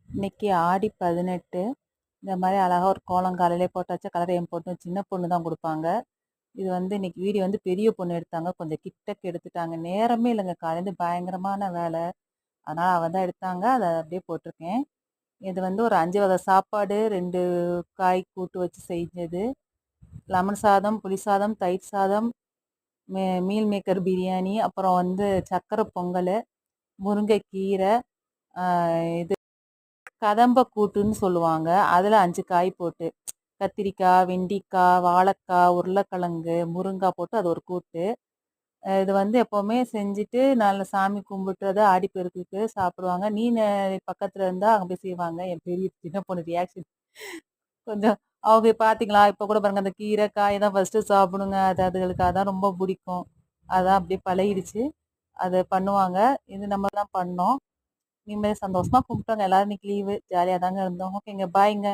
இன்னைக்கு ஆடி 18. இந்த மாதிரி அழகா ஒரு கோலம் காலையிலே போட்டு வச்சா கலரையும் போட்டு சின்ன பொண்ணு தான் கொடுப்பாங்க. இது வந்து இன்னைக்கு வீடியோ வந்து பெரிய பொண்ணு எடுத்தாங்க. கொஞ்சம் கிட்டக்கு எடுத்துட்டாங்க. நேரமே இல்லைங்க, காலையிலேருந்து பயங்கரமான வேலை. அதனால் அவள் தான் எடுத்தாங்க. அதை அப்படியே போட்டிருக்கேன். இது வந்து ஒரு 5 வகை சாப்பாடு, 2 காய் கூட்டு வச்சு செஞ்சது. லெமன் சாதம், புளி சாதம், தயிர் சாதம், மீல் மேக்கர் பிரியாணி, அப்புறம் வந்து சக்கரை பொங்கல், முருங்கைக்கீரை, இது கதம்ப கூட்டுன்னு சொல்லுவாங்க. அதில் 5 காய் போட்டு, கத்திரிக்காய், வெண்டிக்காய், வாழைக்காய், உருளைக்கிழங்கு, முருங்காய் போட்டு அது ஒரு கூட்டு. இது வந்து எப்போவுமே செஞ்சுட்டு நல்ல சாமி கும்பிட்டுறத ஆடிப்பெருக்குக்கு சாப்பிடுவாங்க. நீ பக்கத்தில் இருந்தால் அங்கே போய் செய்வாங்க. என் பெரிய சின்ன பொண்ணு ரியாக்ஷன் கொஞ்சம் அவங்க பார்த்தீங்களா, இப்போ கூட பாருங்க, அந்த கீரை காய் தான் ஃபஸ்ட்டு சாப்பிடுங்க. அது அதுகளுக்கு அதான் ரொம்ப பிடிக்கும். அதான் அப்படியே பழகிடுச்சு. அதை பண்ணுவாங்க. இது நம்ம தான் பண்ணோம். நிம்மதி சந்தோஷமா கும்பிட்டோங்க. எல்லாரும் இன்னைக்கு லீவு, ஜாலியாக தாங்க இருந்தோம். ஓகேங்க, பாய்ங்க.